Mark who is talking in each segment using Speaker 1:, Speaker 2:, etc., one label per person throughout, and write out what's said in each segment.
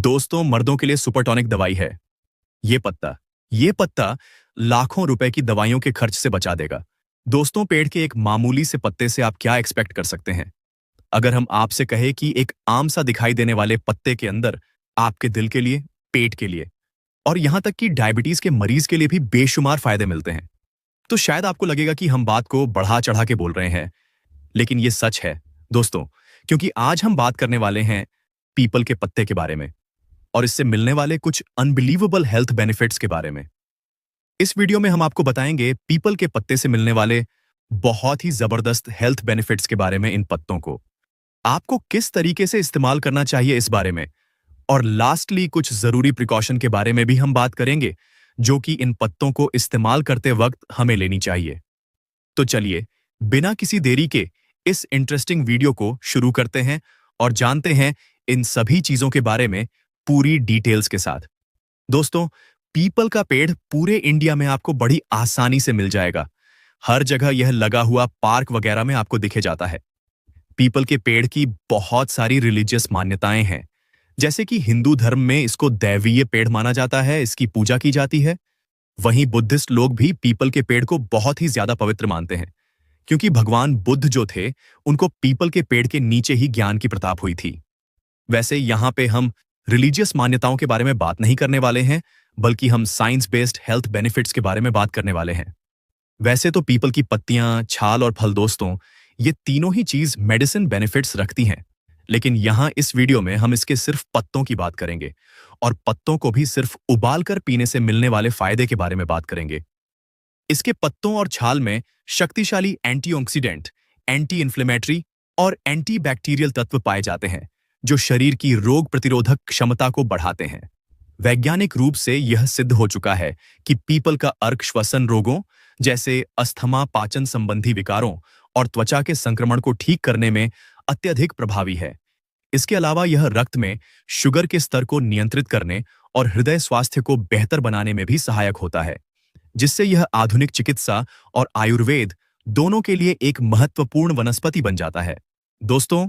Speaker 1: दोस्तों, मर्दों के लिए सुपरटॉनिक दवाई है ये पत्ता लाखों रुपए की दवाइयों के खर्च से बचा देगा। दोस्तों, पेड़ के एक मामूली से पत्ते से आप क्या एक्सपेक्ट कर सकते हैं? अगर हम आपसे कहें कि एक आम सा दिखाई देने वाले पत्ते के अंदर आपके दिल के लिए, पेट के लिए और यहां तक कि डायबिटीज के मरीज के लिए भी बेशुमार फायदे मिलते हैं, तो शायद आपको लगेगा कि हम बात को बढ़ा चढ़ा के बोल रहे हैं, लेकिन ये सच है दोस्तों, क्योंकि आज हम बात करने वाले हैं पीपल के पत्ते के बारे में और इससे मिलने वाले कुछ अनबिलीवेबल हेल्थ बेनिफिट्स के बारे में। इस वीडियो में हम आपको बताएंगे पीपल के पत्ते से मिलने वाले बहुत ही जबरदस्त हेल्थ बेनिफिट्स के बारे में, इन पत्तों को आपको किस तरीके से इस्तेमाल करना चाहिए इस बारे में, और लास्टली कुछ जरूरी प्रिकॉशन के बारे में भी हम बात करेंगे जो कि इन पत्तों को इस्तेमाल करते वक्त हमें लेनी चाहिए। तो चलिए, बिना किसी देरी के इस इंटरेस्टिंग वीडियो को शुरू करते हैं और जानते हैं इन सभी चीजों के बारे में पूरी डिटेल्स के साथ। दोस्तों, पीपल का पेड़ पूरे इंडिया में आपको बड़ी आसानी से मिल जाएगा। हर जगह यह लगा हुआ पार्क वगैरह में आपको दिखे जाता है। पीपल के पेड़ की बहुत सारी रिलीजियस मान्यताएं हैं, जैसे कि हिंदू धर्म में इसको दैवीय पेड़ माना जाता है, इसकी पूजा की जाती है। वहीं बुद्धिस्ट लोग भी पीपल के पेड़ को बहुत ही ज्यादा पवित्र मानते हैं, क्योंकि भगवान बुद्ध जो थे, उनको पीपल के पेड़ के नीचे ही ज्ञान की प्रताप हुई थी। वैसे यहाँ पे हम रिलीजियस मान्यताओं के बारे में बात नहीं करने वाले हैं, बल्कि हम साइंस बेस्ड हेल्थ बेनिफिट्स के बारे में बात करने वाले हैं। वैसे तो पीपल की पत्तियां, छाल और फल दोस्तों, ये तीनों ही चीज मेडिसिन बेनिफिट्स रखती हैं, लेकिन यहाँ इस वीडियो में हम इसके सिर्फ पत्तों की बात करेंगे और पत्तों को भी सिर्फ उबाल कर पीने से मिलने वाले फायदे के बारे में बात करेंगे। इसके पत्तों और छाल में शक्तिशाली एंटीऑक्सीडेंट, एंटी इन्फ्लेमेटरी और एंटी बैक्टीरियल तत्व पाए जाते हैं, जो शरीर की रोग प्रतिरोधक क्षमता को बढ़ाते हैं। वैज्ञानिक रूप से यह सिद्ध हो चुका है कि पीपल का अर्क श्वसन रोगों जैसे अस्थमा, पाचन संबंधी विकारों और त्वचा के संक्रमण को ठीक करने में अत्यधिक प्रभावी है। इसके अलावा यह रक्त में शुगर के स्तर को नियंत्रित करने और हृदय स्वास्थ्य को बेहतर बनाने में भी सहायक होता है, जिससे यह आधुनिक चिकित्सा और आयुर्वेद दोनों के लिए एक महत्वपूर्ण वनस्पति बन जाता है। दोस्तों,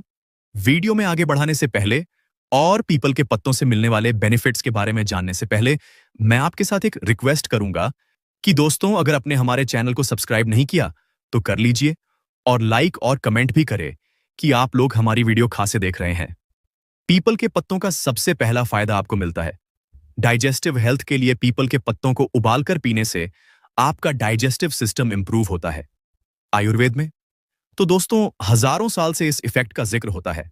Speaker 1: वीडियो में आगे बढ़ाने से पहले और पीपल के पत्तों से मिलने वाले बेनिफिट्स के बारे में जानने से पहले मैं आपके साथ एक रिक्वेस्ट करूंगा कि दोस्तों, अगर आपने हमारे चैनल को सब्सक्राइब नहीं किया तो कर लीजिए और लाइक और कमेंट भी करें कि आप लोग हमारी वीडियो खासे देख रहे हैं। पीपल के पत्तों का सबसे पहला फायदा आपको मिलता है डाइजेस्टिव हेल्थ के लिए। पीपल के पत्तों को उबालकर पीने से आपका डाइजेस्टिव सिस्टम इंप्रूव होता है। आयुर्वेद में तो दोस्तों हजारों साल से इस इफेक्ट का जिक्र होता है,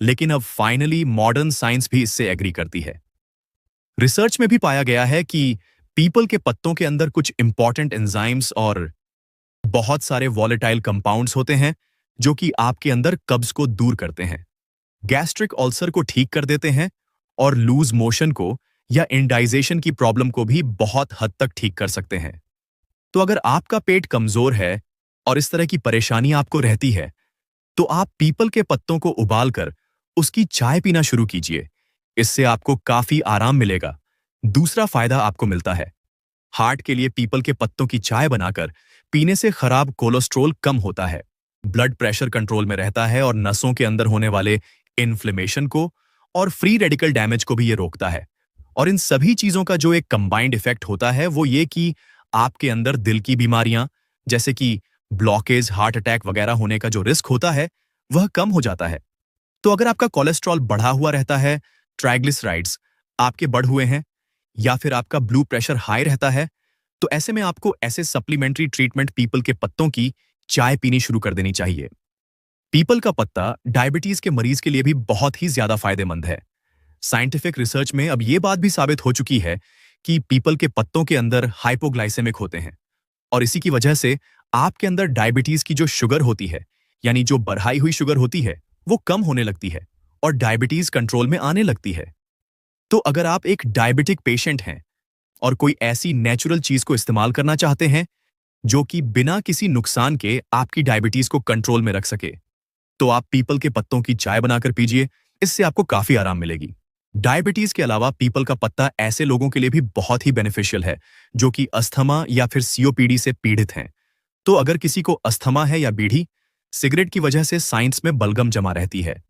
Speaker 1: लेकिन अब फाइनली मॉडर्न साइंस भी इससे एग्री करती है। रिसर्च में भी पाया गया है कि पीपल के पत्तों के अंदर कुछ इंपॉर्टेंट एंजाइम्स और बहुत सारे वॉलेटाइल कंपाउंड्स होते हैं, जो कि आपके अंदर कब्ज को दूर करते हैं, गैस्ट्रिक अल्सर को ठीक कर देते हैं और लूज मोशन को या इंडाइजेशन की प्रॉब्लम को भी बहुत हद तक ठीक कर सकते हैं। तो अगर आपका पेट कमजोर है और इस तरह की परेशानी आपको रहती है, तो आप पीपल के पत्तों को उबालकर उसकी चाय पीना शुरू कीजिए। इससे आपको काफी आराम मिलेगा। दूसरा फायदा आपको मिलता है, हार्ट के लिए पीपल के पत्तों की चाय बनाकर पीने से खराब कोलेस्ट्रॉल कम होता है, ब्लड प्रेशर कंट्रोल में रहता है और नसों के अंदर होने वाले इन्फ्लेमेशन को और फ्री रेडिकल डैमेज को भी ये रोकता है। और इन सभी चीजों का जो एक कंबाइंड इफेक्ट होता है वो ये कि आपके अंदर दिल की बीमारियां जैसे कि ब्लॉकेज, हार्ट अटैक वगैरह होने का जो रिस्क होता है वह कम हो जाता है। तो अगर आपका कोलेस्ट्रॉल बढ़ा हुआ रहता है, ट्राइग्लिसराइड्स आपके बढ़ हुए हैं या फिर आपका ब्लड प्रेशर हाई रहता है, तो ऐसे में आपको ऐसे सप्लीमेंट्री ट्रीटमेंट पीपल के पत्तों की चाय पीनी शुरू कर देनी चाहिए। पीपल का पत्ता डायबिटीज के मरीज के लिए भी बहुत ही ज्यादा फायदेमंद है। साइंटिफिक रिसर्च में अब यह बात भी साबित हो चुकी है कि पीपल के पत्तों के अंदर हाइपोग्लाइसेमिक होते हैं और इसी की वजह से आपके अंदर डायबिटीज की जो शुगर होती है, यानी जो बढ़ाई हुई शुगर होती है, वो कम होने लगती है और डायबिटीज कंट्रोल में आने लगती है। तो अगर आप एक डायबिटिक पेशेंट हैं और कोई ऐसी नेचुरल चीज को इस्तेमाल करना चाहते हैं जो कि बिना किसी नुकसान के आपकी डायबिटीज को कंट्रोल में रख सके, तो आप पीपल के पत्तों की चाय बनाकर पीजिए। इससे आपको काफी आराम मिलेगी। डायबिटीज के अलावा पीपल का पत्ता ऐसे लोगों के लिए भी बहुत ही बेनिफिशियल है जो कि अस्थमा या फिर सीओपीडी से पीड़ित हैं। तो अगर किसी को अस्थमा है या बीड़ी, सिगरेट की वजह से साइंस में बलगम जमा रहती है,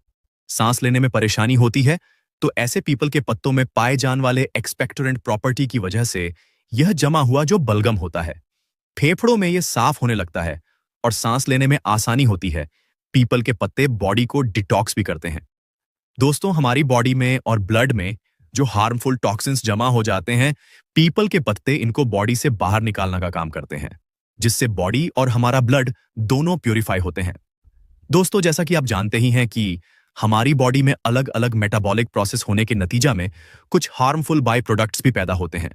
Speaker 1: सांस लेने में परेशानी होती है, तो ऐसे पीपल के पत्तों में पाए जाने वाले एक्सपेक्टोरेंट प्रॉपर्टी की वजह से यह जमा हुआ जो बलगम होता है, फेफड़ों में यह साफ होने लगता है और सांस लेने में आसानी होती है। पीपल के पत्ते बॉडी को डिटॉक्स भी करते हैं। दोस्तों, हमारी बॉडी में और ब्लड में जो हार्मफुल टॉक्सिन्स जमा हो जाते हैं, पीपल के पत्ते इनको बॉडी से बाहर निकालने का काम करते हैं, जिससे बॉडी और हमारा ब्लड दोनों प्यूरिफाई होते हैं। दोस्तों, जैसा कि आप जानते ही हैं कि हमारी बॉडी में अलग अलग मेटाबॉलिक प्रोसेस होने के नतीजा में कुछ हार्मफुल बाय प्रोडक्ट्स भी पैदा होते हैं।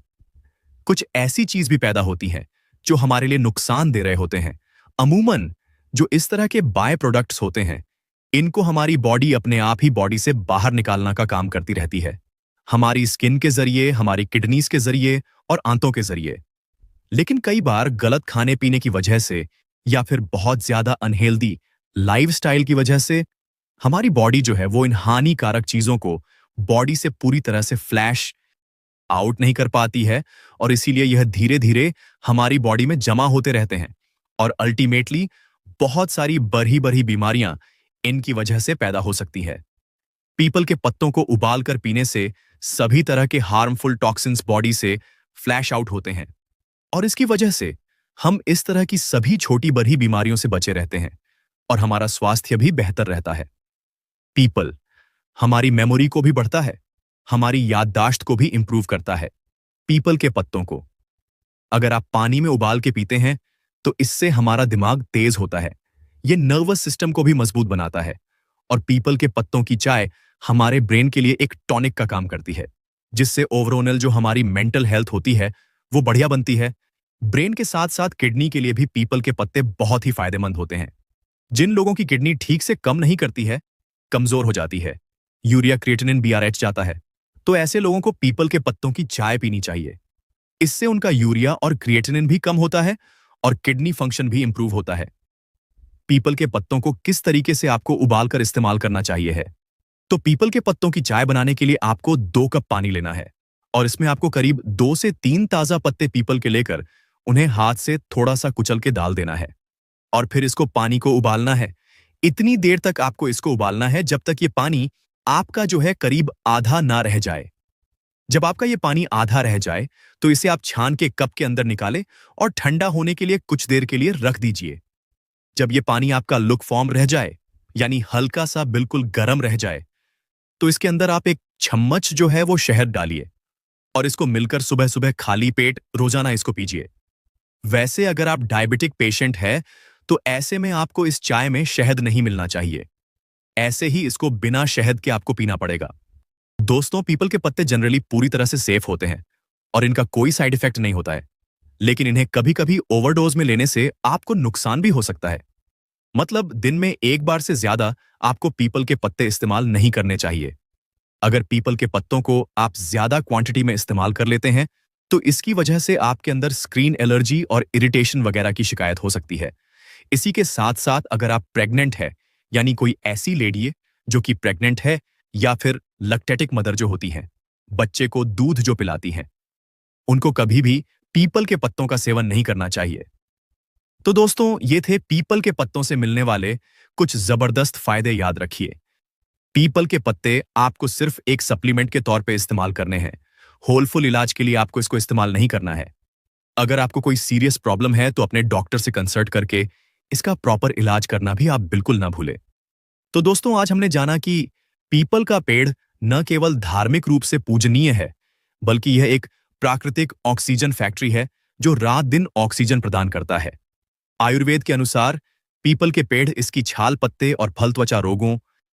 Speaker 1: कुछ ऐसी चीज भी पैदा होती है जो हमारे लिए नुकसान दे रहे होते हैं। अमूमन जो इस तरह के बाय प्रोडक्ट्स होते हैं, इनको हमारी बॉडी अपने आप ही बॉडी से बाहर निकालने का काम करती रहती है, हमारी स्किन के जरिए, हमारी किडनीज के जरिए और आंतों के जरिए। लेकिन कई बार गलत खाने पीने की वजह से या फिर बहुत ज्यादा अनहेल्दी लाइफस्टाइल की वजह से हमारी बॉडी जो है वो इन हानिकारक चीजों को बॉडी से पूरी तरह से फ्लैश आउट नहीं कर पाती है, और इसीलिए यह धीरे धीरे हमारी बॉडी में जमा होते रहते हैं और अल्टीमेटली बहुत सारी बड़ी बड़ी बीमारियां इनकी वजह से पैदा हो सकती है। पीपल के पत्तों को उबाल कर पीने से सभी तरह के हार्मफुल टॉक्सिन्स बॉडी से फ्लैश आउट होते हैं और इसकी वजह से हम इस तरह की सभी छोटी बड़ी बीमारियों से बचे रहते हैं और हमारा स्वास्थ्य भी बेहतर रहता है। पीपल हमारी मेमोरी को भी बढ़ता है, हमारी याददाश्त को भी इंप्रूव करता है। पीपल के पत्तों को अगर आप पानी में उबाल के पीते हैं तो इससे हमारा दिमाग तेज होता है, यह नर्वस सिस्टम को भी मजबूत बनाता है। और पीपल के पत्तों की चाय हमारे ब्रेन के लिए एक टॉनिक का काम करती है, जिससे ओवरऑल जो हमारी मेंटल हेल्थ होती है वो बढ़िया बनती है। ब्रेन के साथ साथ किडनी के लिए भी पीपल के पत्ते बहुत ही फायदेमंद होते हैं। जिन लोगों की किडनी ठीक से कम नहीं करती है, कमजोर हो जाती है, यूरिया क्रिएटिनिन BRH जाता है, तो ऐसे लोगों को पीपल के पत्तों की चाय पीनी चाहिए। इससे उनका यूरिया और क्रिएटिनिन भी कम होता है और किडनी फंक्शन भी इंप्रूव होता है। पीपल के पत्तों को किस तरीके से आपको उबालकर इस्तेमाल करना चाहिए है, तो पीपल के पत्तों की चाय बनाने के लिए आपको 2 कप पानी लेना है और इसमें आपको करीब 2 से 3 ताजा पत्ते पीपल के लेकर उन्हें हाथ से थोड़ा सा कुचल के डाल देना है और फिर इसको पानी को उबालना है। इतनी देर तक आपको इसको उबालना है जब तक ये पानी आपका जो है करीब आधा ना रह जाए। जब आपका ये पानी आधा रह जाए तो इसे आप छान के कप के अंदर निकालें और ठंडा होने के लिए कुछ देर के लिए रख दीजिए। जब ये पानी आपका लुक फॉर्म रह जाए, यानी हल्का सा बिल्कुल गर्म रह जाए, तो इसके अंदर आप एक चम्मच जो है वो शहद डालिए और इसको मिलकर सुबह सुबह खाली पेट रोजाना इसको पीजिए। वैसे अगर आप डायबिटिक पेशेंट है तो ऐसे में आपको इस चाय में शहद नहीं मिलना चाहिए, ऐसे ही इसको बिना शहद के आपको पीना पड़ेगा। दोस्तों, पीपल के पत्ते जनरली पूरी तरह से सेफ होते हैं और इनका कोई साइड इफेक्ट नहीं होता है, लेकिन इन्हें कभी कभी ओवरडोज में लेने से आपको नुकसान भी हो सकता है। मतलब दिन में एक बार से ज्यादा आपको पीपल के पत्ते इस्तेमाल नहीं करने चाहिए। अगर पीपल के पत्तों को आप ज्यादा क्वांटिटी में इस्तेमाल कर लेते हैं तो इसकी वजह से आपके अंदर स्क्रीन एलर्जी और इरिटेशन वगैरह की शिकायत हो सकती है। इसी के साथ साथ अगर आप प्रेग्नेंट है, यानी कोई ऐसी लेडी है जो कि प्रेग्नेंट है या फिर लैक्टेटिक मदर जो होती हैं, बच्चे को दूध जो पिलाती हैं, उनको कभी भी पीपल के पत्तों का सेवन नहीं करना चाहिए। तो दोस्तों, ये थे पीपल के पत्तों से मिलने वाले कुछ जबरदस्त फायदे। याद रखिए, पीपल के पत्ते आपको सिर्फ एक सप्लीमेंट के तौर पे इस्तेमाल करने हैं, होलफुल इलाज के लिए आपको इसको इस्तेमाल नहीं करना है। अगर आपको कोई सीरियस प्रॉब्लम है तो अपने डॉक्टर से कंसल्ट करके इसका प्रॉपर इलाज करना भी आप बिल्कुल ना भूलें। तो दोस्तों, आज हमने जाना कि पीपल का पेड़ न केवल धार्मिक रूप से पूजनीय है, बल्कि यह एक प्राकृतिक ऑक्सीजन फैक्ट्री है जो रात दिन ऑक्सीजन प्रदान करता है। आयुर्वेद के अनुसार पीपल के पेड़ इसकी छाल, पत्ते और फल त्वचा रोगों,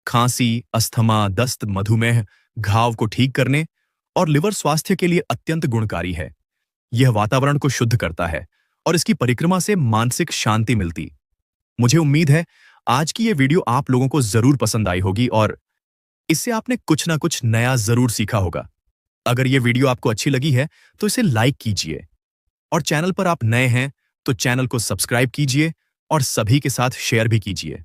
Speaker 1: खांसी, अस्थमा, दस्त, मधुमेह, घाव को ठीक करने और लिवर स्वास्थ्य के लिए अत्यंत गुणकारी है। यह वातावरण को शुद्ध करता है और इसकी परिक्रमा से मानसिक शांति मिलती। मुझे उम्मीद है आज की यह वीडियो आप लोगों को जरूर पसंद आई होगी और इससे आपने कुछ ना कुछ नया जरूर सीखा होगा। अगर यह वीडियो आपको अच्छी लगी है तो इसे लाइक कीजिए और चैनल पर आप नए हैं तो चैनल को सब्सक्राइब कीजिए और सभी के साथ शेयर भी कीजिए।